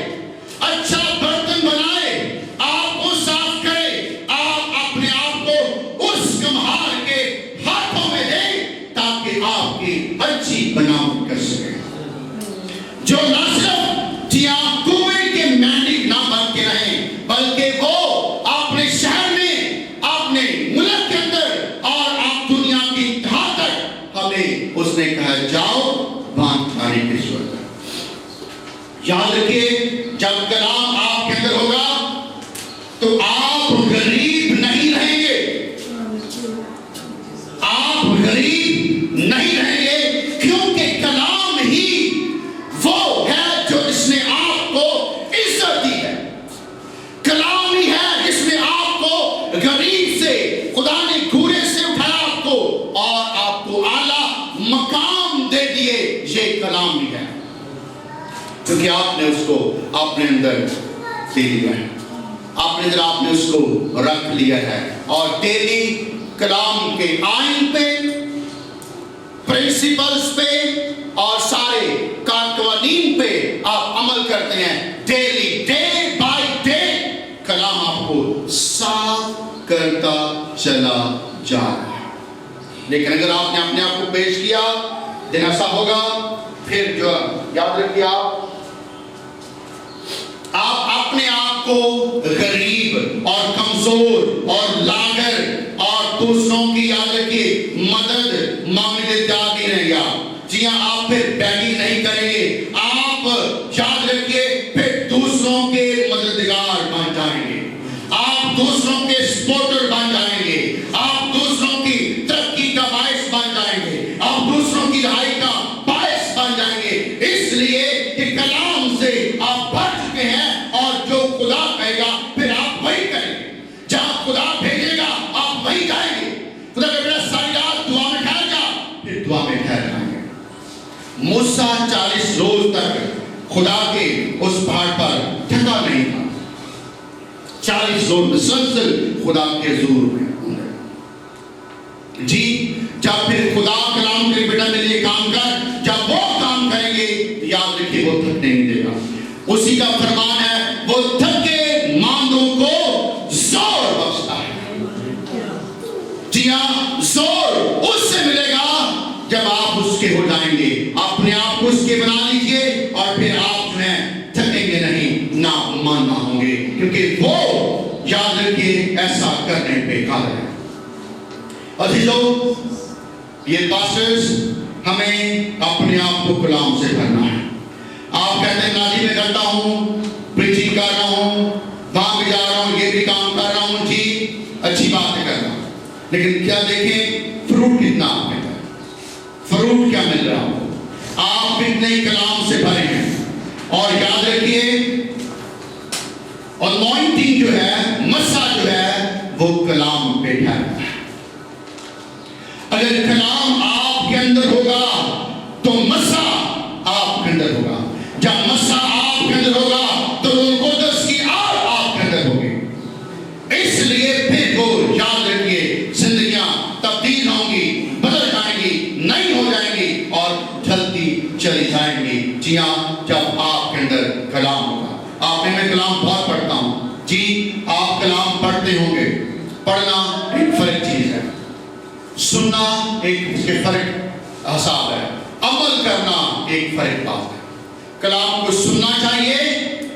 اچھا برتن بنائے، آپ کو صاف کرے. آپ اپنے آپ کو اس کمہار کے ہاتھوں میں دیں تاکہ آپ کی اچھی بناوٹ کر سکے. جو نہ صرف جی ہاں کنویں کے مینڈک نہ بن کے رہیں، بلکہ وہ اپنے شہر میں، اپنے ملک کے اندر اور یاد رکھیے جب کلام آپ کے اندر ہوگا تو آپ غریب نہیں رہیں گے، آپ غریب نہیں رہیں گے، کیونکہ کلام ہی وہ ہے جو اس نے آپ کو عزت دی ہے، کلام ہی ہے جس نے آپ کو غریب سے، خدا نے گھوڑے سے اٹھایا آپ کو اور آپ کو اعلیٰ مقام دے دیے، یہ کلام ہی ہے، کیونکہ آپ نے اس کو اپنے اندر دے لیا ہے، اپنے اندر آپ نے اس کو رکھ لیا ہے، اور ڈیلی کلام کے آئین پہ، پرنسپلز پہ اور سارے قوانین پہ آپ عمل کرتے ہیں، ڈیلی ڈے بائی ڈے کلام آپ کو صاف کرتا چلا جا رہا ہے۔ لیکن اگر آپ نے اپنے آپ کو پیش کیا دن ایسا ہوگا، پھر جو یاد رکھیے آپ اپنے آپ کو غریب اور کمزور اور لاغر اور دوسروں کی یاد رکھیے مدد مانگنے تیار نہیں رہیں گے، جی ہاں آپ پھر بیگنگ نہیں کریں گے، آپ یاد رکھیے پھر دوسروں کے مددگار بن جائیں گے، آپ دوسروں کے سپورٹر بن جائیں گے، آپ دوسروں کی ترقی کا باعث بن جائیں گے، آپ دوسروں کی رہائی کا باعث بن جائیں گے، اس لیے کہ کلام سے آپ بھر چکے ہیں، اور جو خدا کہے گا پھر آپ وہی کریں گے، جہاں خدا بھیجے گا آپ وہی جائیں گے، خدا کہ میرا ساری رات دعا میں ٹھہر جا، پھر دعا میں ٹھہر جائیں گے۔ موسیٰ 40 روز تک خدا کے اس پہاڑ پر تھکا نہیں تھا، 40 روز مسلسل خدا کے حضور میں جی، جب پھر خدا کلام کے بیٹا میرے لیے کام کر، جب وہ کام کریں گے یاد رکھیے وہ تھکنے نہیں دے گا، اسی کا فرمان ہے وہ تھکے ماندوں کو زور بخشتا ہے، جی ہاں زور اس سے ملے گا جب آپ اس کے ہو جائیں گے، اپنے آپ کو اس کے بنا لیجئے، اور پھر آپ جو ہیں تھکیں گے نہیں، نا ماننا ہوں گے، کیونکہ وہ یاد رکھیے ایسا کرنے پہ قادر ہے۔ عزیزو، یہ پاسٹرز ہمیں اپنے آپ کو کلام سے بھرنا ہے۔ آپ کہتے ہیں ناجی میں کرتا ہوں، پریچنگ کر رہا ہوں، وہاں بھی جا رہا ہوں، یہ بھی کام کر رہا ہوں، جی اچھی بات ہے کر رہا ہوں، لیکن کیا دیکھیں فروٹ کتنا آپ میں ہے، فروٹ کیا مل رہا ہو، آپ کتنے کلام سے بھرے ہیں، اور یاد رکھیے انوائنٹنگ جو ہے، مسا جو ہے وہ کلام پہ ٹھہرتا ہے۔ اگر کلام آپ کے اندر ہوگا تو مسا آپ کے اندر ہوگا، جب مسا آپ کے اندر ہوگا تو روح القدس کی آگ آپ کے اندر ہوگی، اس لیے پھر وہ یاد رکھیے زندگیاں تبدیل ہوں گی، بدل جائیں گی، نئی ہو جائیں گی اور جلدی چلی جائیں گی، جی ہاں جب آپ کے اندر کلام ہوگا۔ آپ میں کلام بہت پڑھتا ہوں، جی آپ کلام پڑھتے ہوں گے، پڑھنا ایک فرق چیز ہے، سننا ایک اس کے فرق حساب ہے، عمل کرنا ایک فرق بات ہے۔ کلام کو سننا چاہیے،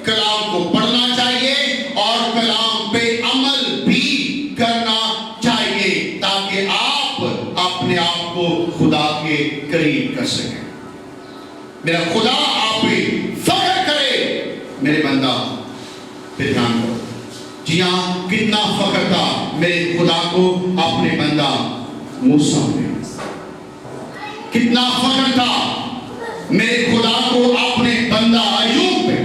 کلام کو پڑھنا چاہیے، اور کلام پہ عمل بھی کرنا چاہیے، تاکہ آپ اپنے آپ کو خدا کے قریب کر سکیں۔ میرا خدا آپ پہ فخر کرے، میرے بندہ پھر دھیان کرو، جی ہاں کتنا فخر تھا میرے خدا کو اپنے بندہ موسیٰ میں، کتنا فخر تھا میرے خدا کو اپنے بندہ ایوب پہ،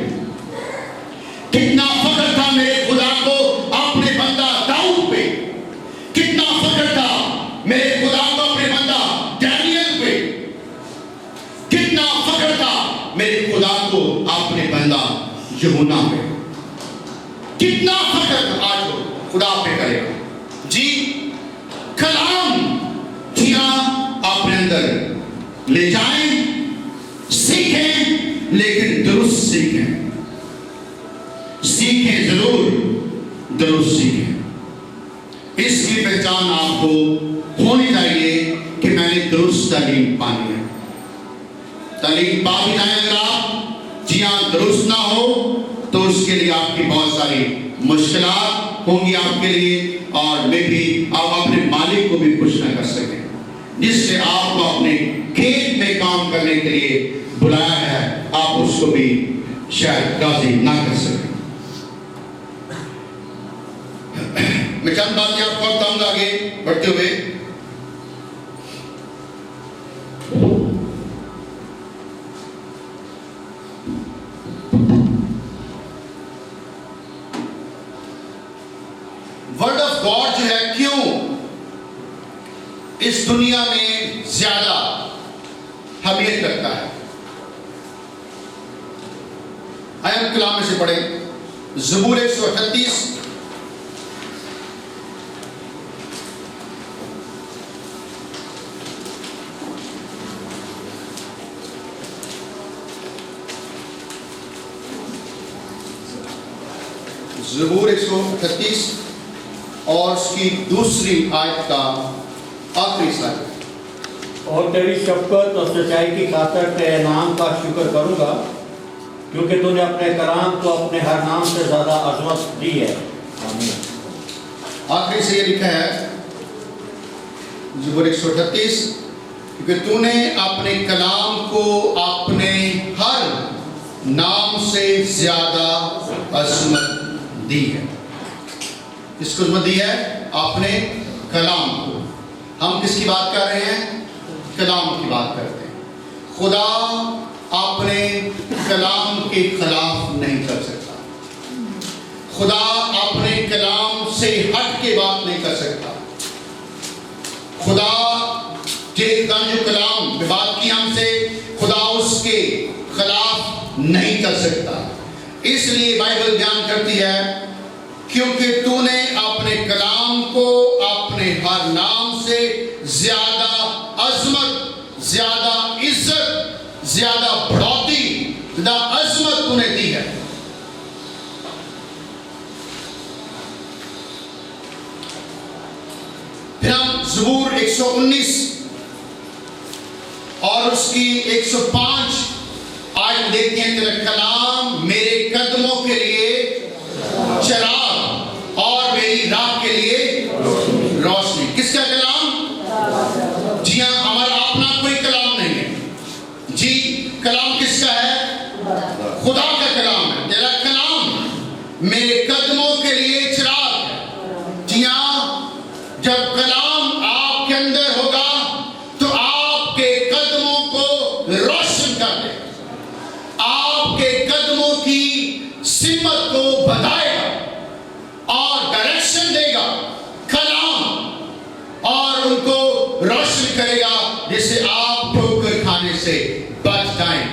کتنا فخر تھا میرے خدا کو اپنے بندہ داؤد پہ، کتنا فخر تھا میرے خدا کو اپنے بندہ ڈینیل پہ، کتنا فخر تھا میرے خدا کو اپنے بندہ یوحنا پہ، کتنا فخر آج خدا پہ کرے گا، جی کلام اپنے اندر لے جائیں، سیکھیں، لیکن درست سیکھیں، سیکھیں ضرور، درست سیکھیں۔ اس کی پہچان آپ کو ہونی چاہیے کہ میں نے درست تعلیم پانی ہے، تعلیم پا بھی جائیں اگر آپ جی ہاں درست نہ ہو تو اس کے لیے آپ کی بہت ساری مشکلات ہوں گی آپ کے لیے، اور میں بھی آپ اپنے مالک کو بھی خوش نہ کر سکیں جس سے آپ کو اپنے کھیت میں کام کرنے کے لیے بلایا ہے، آپ اس کو بھی شاید راضی نہ کر سکے. میں چند باتیں آپ کو بتاؤں گا آگے بڑھتے ہوئے. ورڈ آف گاڈ جو ہے کیوں اس دنیا میں زیادہ اہمیت رکھتا ہے. آیت کلام میں سے پڑھیں زبور 138 زبور 138 اور اس کی دوسری آیت کا آخری حصہ. اور تیری شفقت اور سچائی کی خاطر تیرے نام کا شکر کروں گا کیونکہ تو نے اپنے کلام کو اپنے ہر نام سے زیادہ عظمت دی ہے. آمین. آخری سے یہ لکھا ہے زبور 138 کیونکہ تو نے اپنے کلام کو اپنے ہر نام سے زیادہ عظمت دی ہے. کس کو عظمت دی ہے؟ اپنے کلام کو. ہم کس کی بات کر رہے ہیں؟ کلام کی بات کرتے ہیں. خدا اپنے کلام کے خلاف نہیں کر سکتا. خدا اپنے کلام سے ہٹ کے بات نہیں کر سکتا. خدا جو کلام میں بات کی ہم سے خدا اس کے خلاف نہیں کر سکتا. اس لیے بائبل بیان کرتی ہے کیونکہ تو نے اپنے کلام کو اپنے ہر نام سے زیادہ عظمت، زیادہ عزت، زیادہ بڑھوتی، زیادہ عظمت تو نے دی ہے. پھر ہم زبور 119 اور اس کی 105 آیت دیکھتے ہیں. تیرا کلام میرے قدموں کے لیے چراغ اور میری راہ کے لیے روشنی. کس کا کلام؟ جی ہاں، ہمارا اپنا کوئی کلام نہیں ہے. جی کلام کس کا ہے؟ خدا کا کلام ہے. تیرا کلام میرے قدموں کے لیے چراغ ہے. جی ہاں، جب کلام آپ کے اندر ہوگا تو آپ کے قدموں کو روشن کر دے گا، آپ کے قدموں کی سمت کو بتائے گا اور ڈائریکشن دے گا. کلام اور ان کو روشن کرے گا جس سے آپ ٹھوکر کھانے سے بچ جائیں،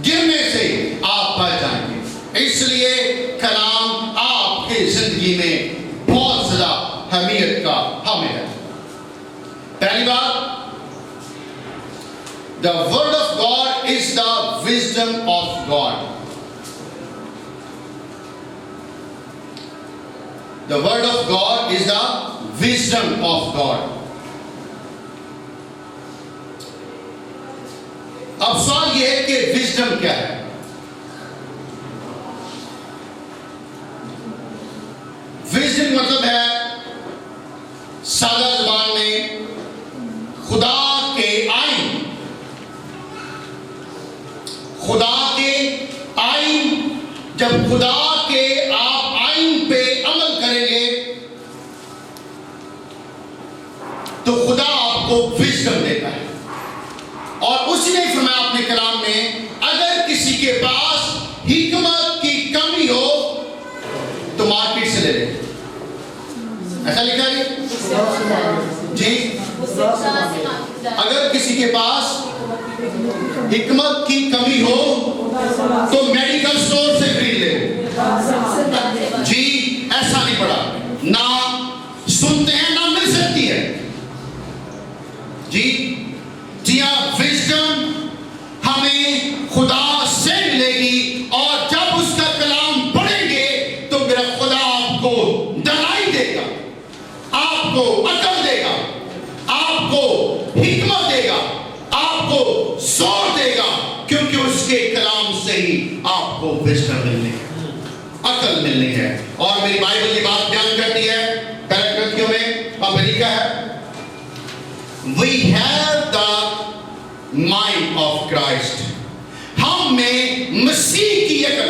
گرنے سے آپ بچ جائیں گے. اس لیے کلام آپ کی زندگی میں بہت زیادہ اہمیت کا حامل ہے. پہلی بات، the word of God is the wisdom of God. The word of God is the wisdom of God. اب سوال یہ ہے کہ wisdom کیا ہے؟ wisdom مطلب ہے سادہ زبان میں خدا کے آئین. خدا کے آئین، جب خدا کے آپ آئین پہ عمل کریں گے تو خدا آپ کو وزڈم دیتا ہے. اور اسی نے فرمایا اپنے کلام میں اگر کسی کے پاس حکمت کی کمی ہو تو مارکیٹ سے لے لے. ایسا لکھا ہے جی. اگر کسی کے پاس حکمت کی کمی ہو تو میڈیکل سٹور سے خرید لے. جی ایسا نہیں پڑا، نہ سنتے ہیں نہ مل سکتی ہے. جی ہاں، وزڈم ہمیں خدا سے ملے گی اور جب اس کا کلام پڑھیں گے تو میرا خدا آپ کو دلائی دے گا، آپ کو عقل دے گا، آپ کو حکمت دے گا، آپ کو زور دے گا، کیونکہ اس کے کلام سے ہی آپ کو وزڈم ملنی ہے، عقل ملنی ہے. اور میری بائبل یہ بات بیان کرتی ہے پہلے کرنتھیوں میں وہاں پہ لکھا ہے we have the mind of Christ. ہم میں مسیح کی عقل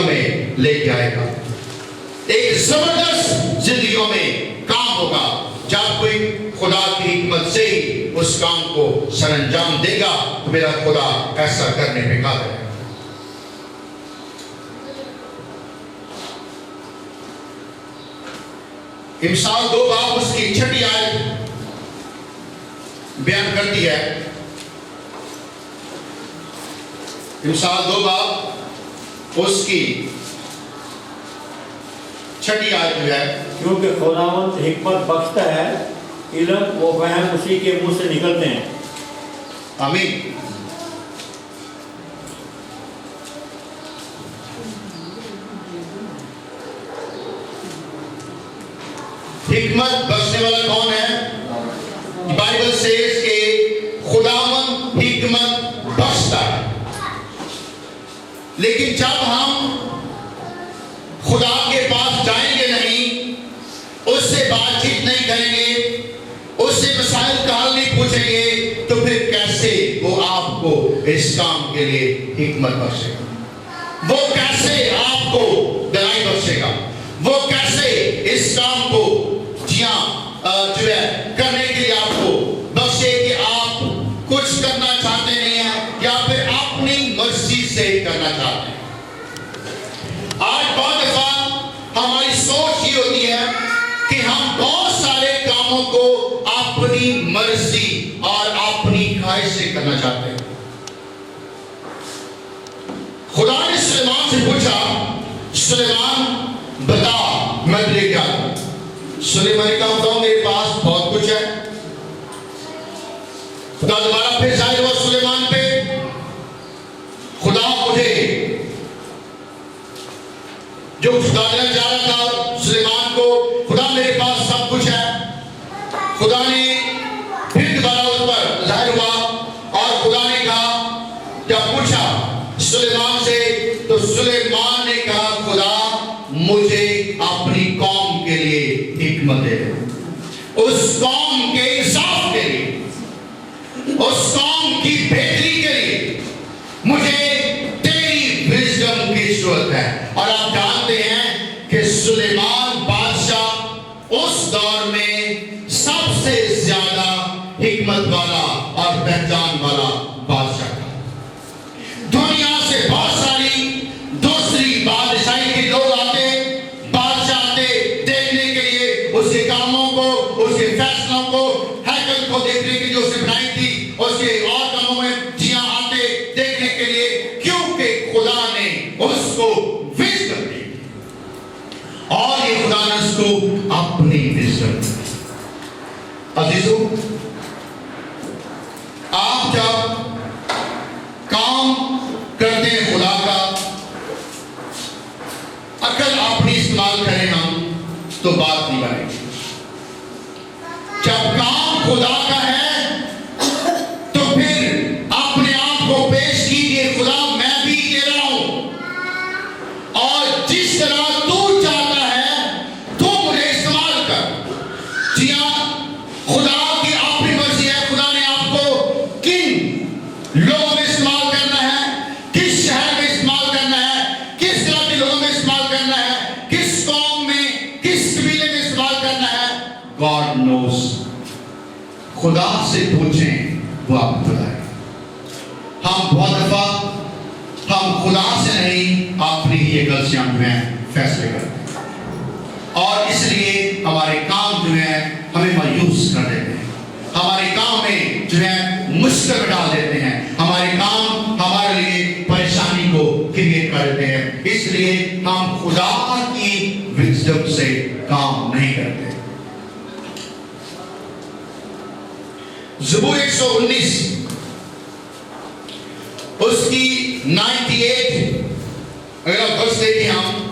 زندگیوں میں لے کے آئے گا. ایک زبردست زندگیوں میں کام ہوگا جب کوئی خدا کی حکمت سے ہی اس کام کو سر انجام دے گا تو میرا خدا ایسا کرنے پہ قادر ہے. مثال 2 باب اس کی 6 آیت بیان کرتی ہے. مثال 2 باب اس کی 6 آیت جو ہے، کیونکہ خداوند حکمت بخشتا ہے، علم و فہم اسی کے منہ سے نکلتے ہیں. آمین. حکمت بخشنے والا کون ہے؟ بائبل سیز کہ خداوند حکمت بخشتا ہے. لیکن جب ہم خدا کے پاس جائیں گے نہیں، اس سے بات چیت نہیں کریں گے، اس سے مسائل کا حل نہیں پوچھیں گے، تو پھر کیسے وہ آپ کو اس کام کے لیے حکمت بخشے گا؟ وہ کیسے آپ کو دلائی بخشے گا؟ وہ کیسے اس کام کو جو ہے کرنے کے لیے آپ کو بخشے کہ آپ کچھ کرنا چاہتے نہیں ہیں یا پھر اپنی مرضی سے کرنا چاہتے ہیں؟ آج بہت دفعہ ہماری سوچ یہ ہوتی ہے کہ ہم بہت سارے کاموں کو اپنی مرضی اور اپنی خواہش سے کرنا چاہتے ہیں. خدا نے سلیمان سے پوچھا، سلیمان بتا میں تجھے کیا دوں؟ سلیمان نے کہا بتاؤ میرے پاس بہت کچھ ہے. خدا دوبارہ پھر ظاہر ہوا سلیمان پہ. خدا مجھے جو خدا دینا چاہ رہا تھا سلیمان کو، خدا میرے پاس سب کچھ ہے. خدا نے پھر دوبارہ اس پر ظاہر ہوا اور خدا نے کہا، جب پوچھا سلیمان سے تو سلیمان نے کہا خدا مجھے اپنی قوم کے لیے حکمت دے، اس قوم کے انصاف کے لیے، اس قوم کی بہتری کے لیے مجھے تیری وزڈم کی ضرورت ہے. اور آپ جانتے ہیں کہ سلیمان بادشاہ اس دور میں سب سے زیادہ حکمت والا اور پہچان والا بادشاہ تھا. دنیا سے بہت ساری دوسری بادشاہی کے لوگ آتے، بادشاہ آتے دیکھنے کے لیے اس کے کاموں کو، اس کے فیصلوں کو، ہیکل کو دیکھنے کے لیے اس نے بنائی تھی، اس کے اور کاموں میں جیاں آتے دیکھنے کے لیے، کیونکہ خدا نے اس کو وزڈم دی اور یہ خدا نے اس کو اپنی وزڈم دی. عزیزو، آپ جب کام کرتے ہیں خدا کا، عقل اپنی استعمال کریں ہم تو بات نہیں بنے گی. جب کام خدا کا ہے تو پھر اپنے آپ کو پیش کیجئے، خدا میں بھی تیرا ہوں اور جس طرح تو چاہتا ہے تو مجھے استعمال کر. جی ہاں، خدا کی اپنی مرضی ہے. خدا نے آپ کو کن لوگوں میں استعمال کرنا ہے، کس شہر میں استعمال کرنا ہے، کس طرح کے لوگوں میں استعمال کرنا ہے، کس قوم میں، کس قبیلے میں استعمال کرنا ہے، God knows. خدا سے پوچھیں وہ آپ کو بتائے. ہم بہت دفعہ ہم خدا سے نہیں اپنی ہی غلطیاں جو ہیں فیصلے کرتے ہیں اور اس لیے ہمارے کام جو ہیں ہمیں مایوس کر دیتے ہیں، ہمارے کام میں جو ہے مشکل میں ڈال دیتے ہیں، ہمارے کام ہمارے لیے پریشانی کو کریٹ کر دیتے ہیں. اس لیے ہم خدا کی وزڈم سے کام نہیں کرتے. زبور 119 اس کی 98 اگر آپ ورس دیکھیں، ہم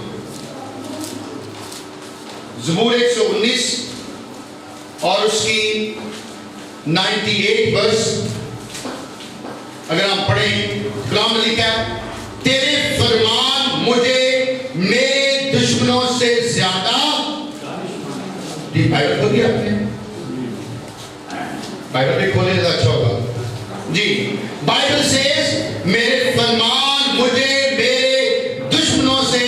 زبور 119 اور اس کی 98 ورس اگر ہم پڑھیں، کلام میں لکھا ہے، تیرے فرمان مجھے میرے دشمنوں سے زیادہ. بائبل کھول دیا آپ نے؟ بائبل بھی کھولے تو اچھا ہوگا. جی، بائبل سیز میرے فرمان مجھے میرے دشمنوں سے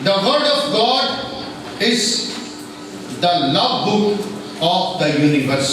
the word of God is the love book of the universe.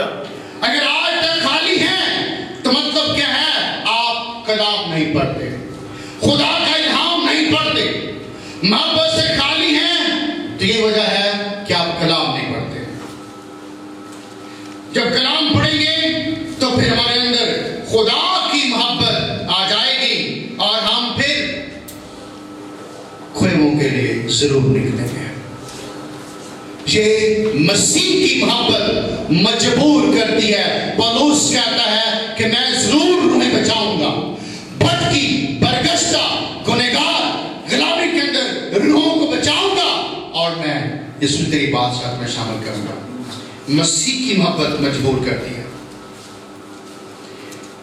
اگر آج تک خالی ہیں تو مطلب کیا ہے؟ آپ کلام نہیں پڑھتے، خدا کا الہام نہیں پڑھتے، محبت سے خالی ہیں تو یہ وجہ ہے کہ آپ کلام نہیں پڑھتے۔ جب کلام پڑھیں گے تو پھر ہمارے اندر خدا کی محبت آ جائے گی اور ہم پھر خیموں کے لیے ضرور نکلیں گے۔ یہ مسیح کی محبت مجبور کرتی ہے۔ پولس کہتا ہے کہ میں ضرور انہیں بچاؤں گا، بھٹکی برگشتہ گنہگار غلامی کے اندر روحوں کو بچاؤں گا اور میں اس میں تیری بادشاہت میں شامل کروں گا۔ مسیح کی محبت مجبور کرتی ہے۔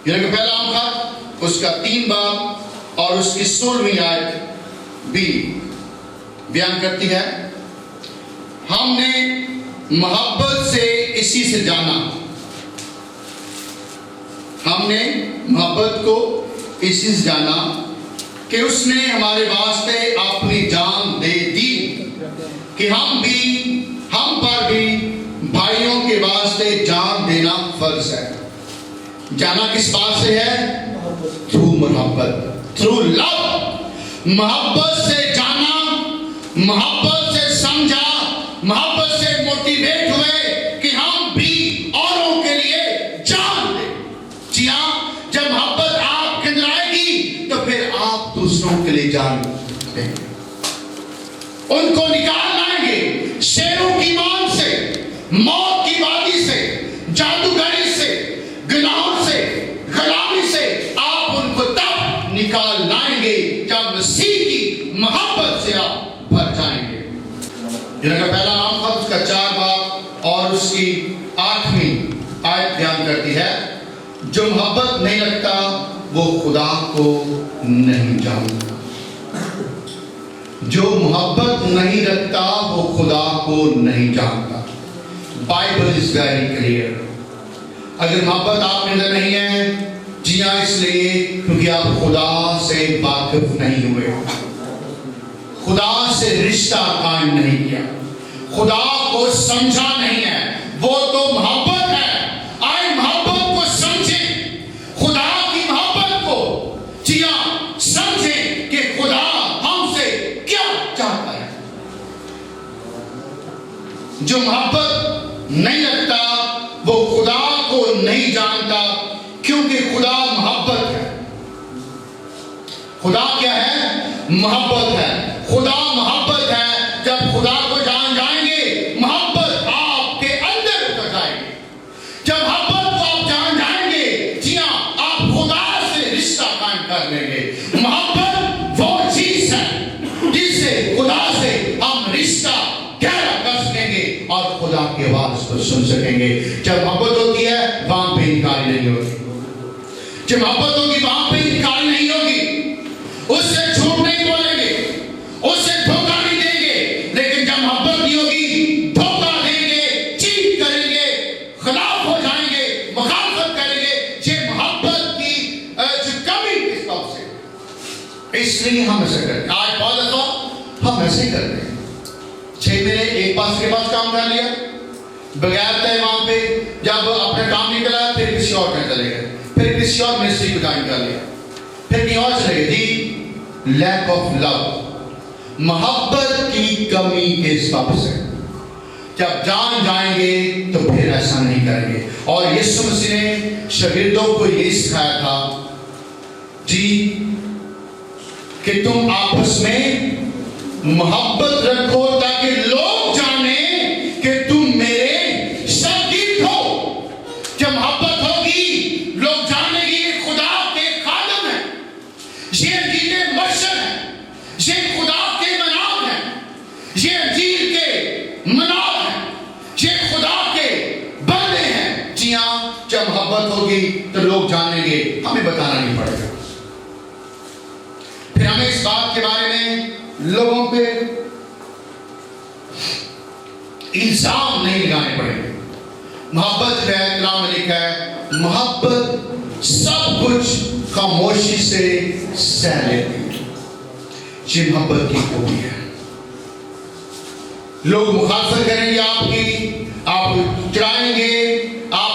یعنی کہ پہلا عام خط اس کا 3 باب اور اس کی 16ویں آیت بھی بیان کرتی ہے، ہم نے محبت سے اسی سے جانا، ہم نے محبت کو اسی سے جانا کہ اس نے ہمارے واسطے اپنی جان دے دی کہ ہم پر بھی بھائیوں کے واسطے جان دینا فرض ہے۔ جانا کس بات سے ہے؟ تھرو محبت، تھرو لو۔ محبت سے جانا، محبت سے سمجھا، محبت سے موٹیویٹ ہوئے کہ ہم بھی اوروں کے لیے جان دیں۔ جی ہاں، جب محبت آپ کے اندر آئے گی تو پھر آپ دوسروں کے لیے جان دیں گے، ان کو نکال لائیں گے شیروں کی مان سے، موت کی وادی سے، جادوگری سے، گناہوں سے، غلامی سے۔ آپ ان کو تب نکال لائیں گے جب مسیح کی محبت سے آپ بھر جائیں گے۔ جنہوں کا پہلا عام خط اس کا 4 باب اور اس کی 8ویں آیت بیان کرتی ہے، جو محبت نہیں رکھتا وہ خدا کو نہیں جانتا۔ جو محبت نہیں رکھتا وہ خدا کو نہیں جانتا۔ Bible is very clear. اگر محبت آپ کے اندر نہیں ہے، جی ہاں، اس لیے کیونکہ آپ خدا سے واقف نہیں ہوئے، خدا سے رشتہ قائم نہیں کیا، خدا کو سمجھا نہیں ہے۔ وہ تو محبت ہے، آئے محبت کو سمجھیں، خدا کی محبت کو، جی ہاں، سمجھیں کہ خدا ہم سے کیا چاہتا ہے۔ جو محبت نہیں رکھتا وہ خدا کو نہیں جانتا، کیونکہ خدا محبت ہے۔ خدا کیا ہے؟ محبت ہے۔ خدا محبت ہے۔ جب خدا کو جان جائیں گے، محبت آپ کے اندر اتر جائے گی۔ جب محبت کو آپ جان جائیں گے، جی ہاں، آپ خدا سے رشتہ قائم کر لیں گے۔ محبت وہ چیز ہے جس سے خدا سے ہم رشتہ گہرا کر سکیں گے اور خدا کی آواز کو سن سکیں گے۔ جب محبت ہوتی ہے وہاں پہ انکاری نہیں ہوگی، جب محبت ہوگی وہاں پہ انکاری نہیں ہوگی، اس سے جھوٹ نہیں بولیں گے، اس سے دھوکہ نہیں دیں گے۔ لیکن جب محبت نہیں ہوگی، دھوکہ دیں گے، چیٹ کریں گے، خلاف ہو جائیں گے، مخالفت کریں گے۔ یہ محبت کی جو کمی کس وقت سے، اس لیے ہم ایسے کرتے ہیں۔ آج بہت دفعہ ہم ایسے ہی کرتے ہیں، 6 مہینے ایک پاس کے پاس کام کر لیا، بغیر طے وہاں پہ جب اپنے کام نکلا پھر کسی اور میں چلے گئے، پھر کسی اور منسٹری کو جوائن کر لیا، پھر کہیں اور چلے گئے۔ جی، لیک آف لو، محبت کی کمی کے سبب سے جب جان جائیں گے تو پھر ایسا نہیں کریں گے۔ اور یسوع مسیح نے شاگردوں کو یہ سکھایا تھا، جی، کہ تم آپس میں محبت رکھو تاکہ لوگ جانیں کہ تم میرے شاگرد ہو۔ جب محبت ہوگی لوگ جانیں گے یہ خدا کے خادم ہیں، یہ انجیل مرشد ہیں، یہ خدا کے مناب ہیں، یہ انجیل کے مناب ہیں، یہ خدا کے بندے ہیں۔ جی ہاں، جب محبت ہوگی تو لوگ جانیں گے، ہمیں بتانا نہیں پڑے گا۔ پھر ہمیں اس بات کے بارے میں لوگوں پہ الزام نہیں لگانے پڑیں گے۔ محبت ہے، کلام میں لکھا ہے، محبت سب کچھ خاموشی سے سہ لیتی ہے۔ یہ محبت کی خوبی ہے۔ لوگ مخالفت کریں گے آپ کی، آپ چڑھائیں گے، آپ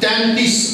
33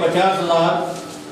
50,000